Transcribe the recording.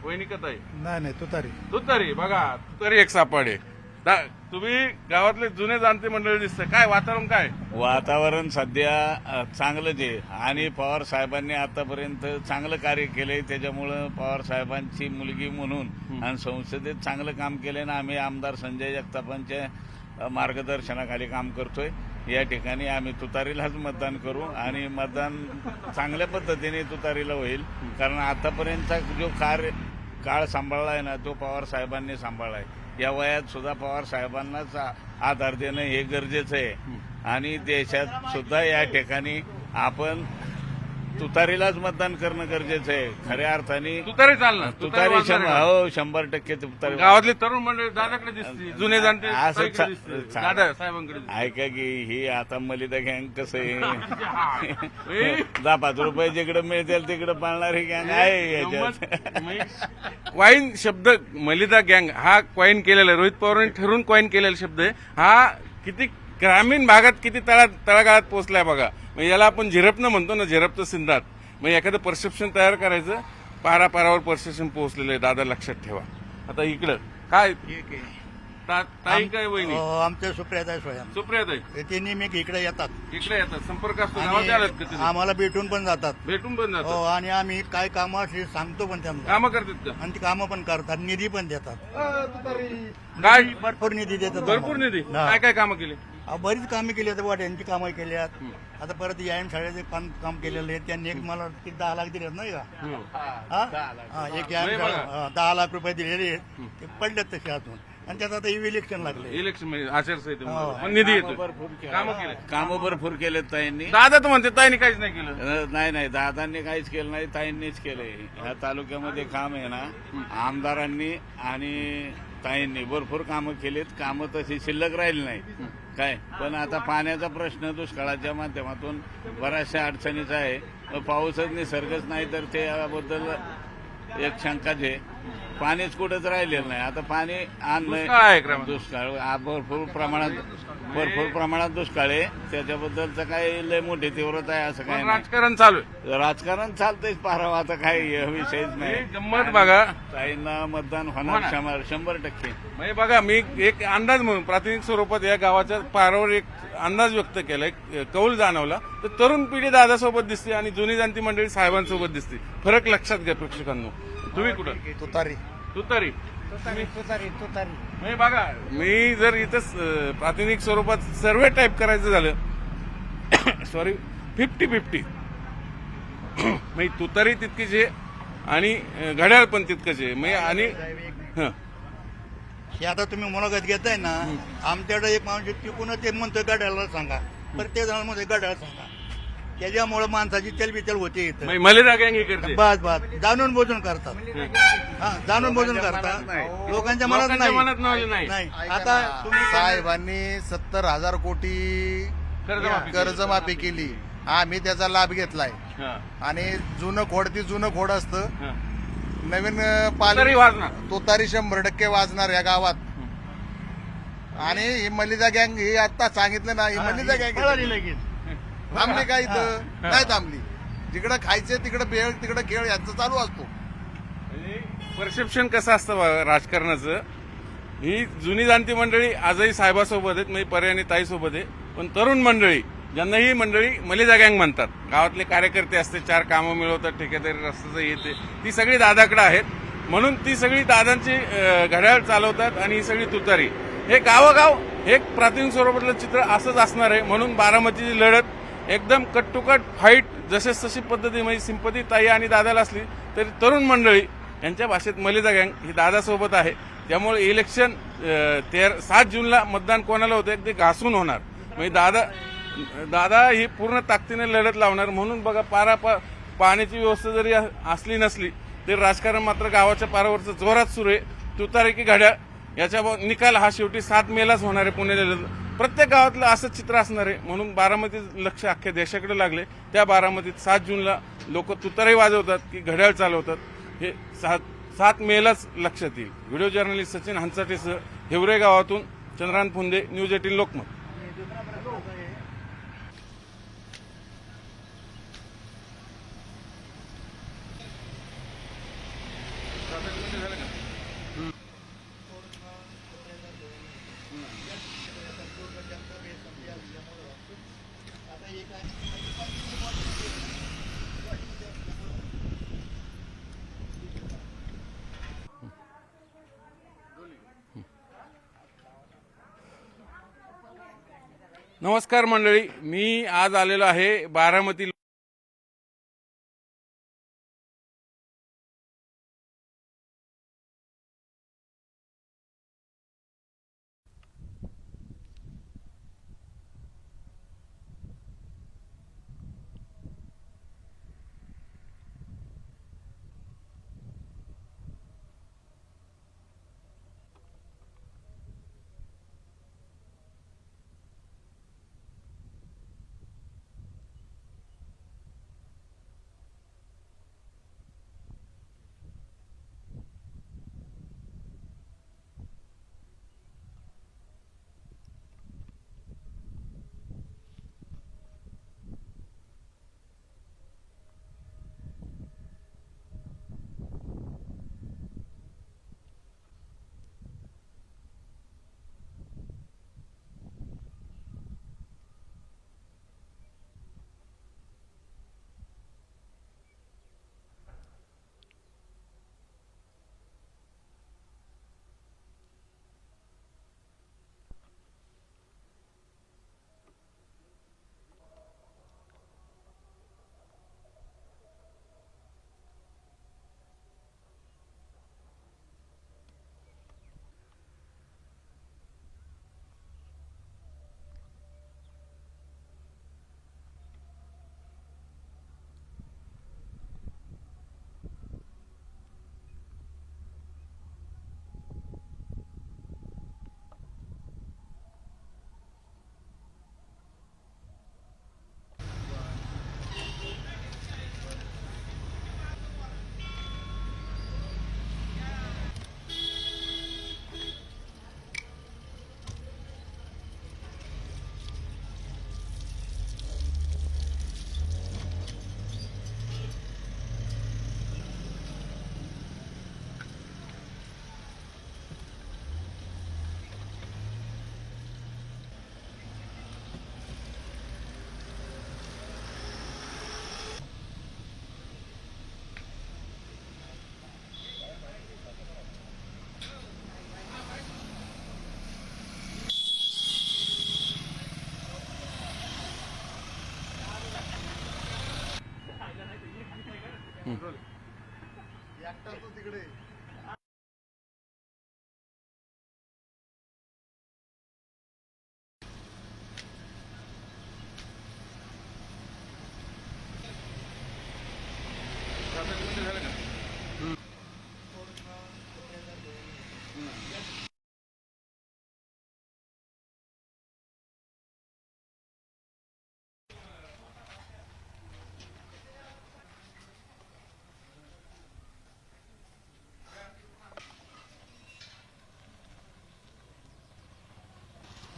वहिनी कथा आहे नाही तुतारी. तुतारी बघा तुतारी एक सापाडे तुम्ही गावातले जुने जाणते मंडळी दिसतं काय वातावरण काय वातावरण सध्या चांगलंच आहे आणि पवार साहेबांनी आतापर्यंत चांगलं कार्य केलंय. त्याच्यामुळं पवार साहेबांची मुलगी म्हणून आणि संसदेत चांगलं काम केलंय ना. आम्ही आमदार संजय जगतापांच्या मार्गदर्शनाखाली काम करतोय. या ठिकाणी आम्ही तुतारीलाच मतदान करू आणि मतदान चांगल्या पद्धतीने तुतारीला होईल. कारण आतापर्यंतचा जो काळ सांभाळला आहे ना तो पवार साहेबांनी सांभाळलाय. या वयात सुद्धा पवार साहेबांनाच आधार देणं हे गरजेचं आहे आणि देशात सुद्धा या ठिकाणी आपण तुतारीलाच मतदान करणं गरजेचं आहे. खऱ्या अर्थाने तुतारी चालणार तुतारी 100% तुतारी. गावातले तरुण मंडळी दादाकडे दिसते जुने जाणते असं दादा साहेबांकडे ऐका की ही आता मलिदा गँग कसं आहे 10-5 रुपये जिकडे मिळतील तिकडे पाळणारी गँग आहे याच्यात. क्वाईन शब्द मलिदा गँग हा क्वाईन केलेला आहे. रोहित पवारांनी ठरवून क्वाईन केलेला शब्द आहे. हा किती ग्रामीण भागात किती तळागाळात पोहोचलाय बघा. मग याला आपण झिरपणं म्हणतो ना, झिरपचं सिंधात. मग एखादं परसेप्शन तयार करायचं. पारापारावर परसेप्शन पोहोचलेलं आहे दादा, लक्षात ठेवा. आता इकडं काय ताई काय वहिनी आमच्या सुप्रियाताई स्वयं सुप्रियाताई ते नेहमी इकडे येतात. इकडे येतात संपर्क असतो गावात आलात का तुम्ही? आम्हाला भेटून पण जातात. भेटून पण हो जातात आणि आम्ही काय कामं असली सांगतो पण त्यांना कामं करतात का आणि ती कामं पण करतात. निधी पण देतात. काय भरपूर निधी देतात. भरपूर निधी हा. काय काय कामं केली बरीच कामे केली आहेत. वाट्यांची कामं केली आहेत. आता परत यायन शाळेचे काम केलेले आहेत. त्यांनी एक मला 10 लाख दिलेत नाही का? हा एक यायन शाळा 10 लाख रुपये दिलेले आहेत. ते पडलेत तसे अजून आणि त्यात आता इलेक्शन लागले. इलेक्शन मध्ये आचारसंहिता निधी येतो कामं केले कामं भरपूर केलेत ताईंनी. दादा तर म्हणते ताईने काहीच नाही केलं. नाही दादांनी काहीच केलं नाही, ताईंनीच केलंय. ह्या तालुक्यामध्ये काम आहे ना आमदारांनी आणि ताईंनी भरपूर कामं केलीत. कामं तशी शिल्लक राहिली नाही काय. पण आता पाण्याचा प्रश्न दुष्काळाच्या माध्यमातून बऱ्याचशा अडचणीचा आहे. पाऊसच निसर्गच नाही तर त्याबद्दल एक शंकाच आहे. पाणीच कुठंच राहिलेलं नाही. आता पाणी दुष्काळ आहे आणलंय. दुष्काळ भरपूर प्रमाणात दुष्काळ आहे. त्याच्याबद्दलचं काही लय मोठी तीव्रता आहे असं काही नाही. राजकारण चालू आहे. राजकारण चालतंयच पारावं. आता काही विषयच नाही. गंमत बघा ताईंना मतदान होणार 100%. म्हणजे बघा मी एक अंदाज म्हणून प्राथमिक स्वरूपात या गावाच्या पारावर एक अंदाज व्यक्त केलाय, कौल जाणवला. तर तरुण पिढी दादासोबत दिसते आणि जुनी जाणती मंडळी साहेबांसोबत दिसते. फरक लक्षात घ्या प्रेक्षकांनो. तुम्ही कुठं तुतारी तुतारी तुतारी म्हणजे बघा मी जर इथं प्रातिनिधिक स्वरूपात सर्वे टाईप करायचं झालं सॉरी 50-50 म्हणजे तुतारी तितकीच आहे आणि घड्याळ पण तितकंच आहे. म्हणजे आणि हे आता तुम्ही मुलाखत घेताय ना. आमच्याकडे एक माणूस तिकून ते म्हणतोय गड्याला सांगा. प्रत्येक जण मध्ये गड्याला सांगा. त्याच्यामुळे माणसाची तेलबितेल होते इथं. मलिदा गँग हे करते. बस जाणून बोजून करतात. हा जाणून बोजून करतात. लोकांच्या मनात नाही. आता तुम्ही साहेबांनी 70,000 कोटी कर्जमाफी केली. आम्ही त्याचा लाभ घेतलाय आणि जुनं खोड असतं. नवीन तरी वाजणार तुतारी 100% वाजणार या गावात. आणि ही मलिदा गँग ही आता सांगितलं ना, ही मलिदा गँग लगेच थांबली का इथं? नाही थांबली. जिकडं खायचे तिकडं बेळ तिकडं खेळ यांचं चालू असतो. परसेप्शन कसं असतं बघा राजकारणाचं. ही जुनी जाणती मंडळी आजही साहेबासोबत आहेत, म्हणजे पर्यायी ताईसोबत आहे. पण तरुण मंडळी ज्यांना ही मंडळी मलिदा गँग म्हणतात, गावातले कार्यकर्ते असते, 4 कामं मिळवतात, ठेकेदारी रस्त्याचं येते, ती सगळी दादाकडे आहेत. म्हणून ती सगळी दादांची घड्याळ चालवतात आणि ही सगळी तुतारी. हे गावोगाव एक प्राथमिक स्वरूपातलं चित्र असंच असणार आहे. म्हणून बारामतीची लढत एकदम कट टू कट फाईट जशी पद्धती म्हणजे सिंपती ताई आणि दादाला असली तरी तरुण मंडळी यांच्या भाषेत मलिदा गँग ही दादासोबत आहे. त्यामुळे इलेक्शन 7 जूनला मतदान कोणाला होतं ते घासून होणार. म्हणजे दादा ही पूर्ण ताकदीने लढत लावणार. म्हणून बघा पाण्याची व्यवस्था जरी असली नसली तरी राजकारण मात्र गावाच्या पारावरचं जोरात सुरू आहे. तुतारी की घड्याळ याच्या निकाल हा शेवटी 7 मेलाच होणार आहे. पुण्याला प्रत्येक गावातलं असंच चित्र असणार आहे. म्हणून बारामतीत लक्ष अख्ख्या देशाकडे लागले. त्या बारामतीत 7 जूनला लोक तुतारी वाजवतात की घड्याळ चालवतात हे 7 मेलाच लक्षात येईल. व्हिडिओ जर्नलिस्ट सचिन हंचाटेसह हिवरे गावातून चंद्रान फुंदे, न्यूज 18 लोकमत. नमस्कार मंडळी, मी आज आलेलो आहे बारामती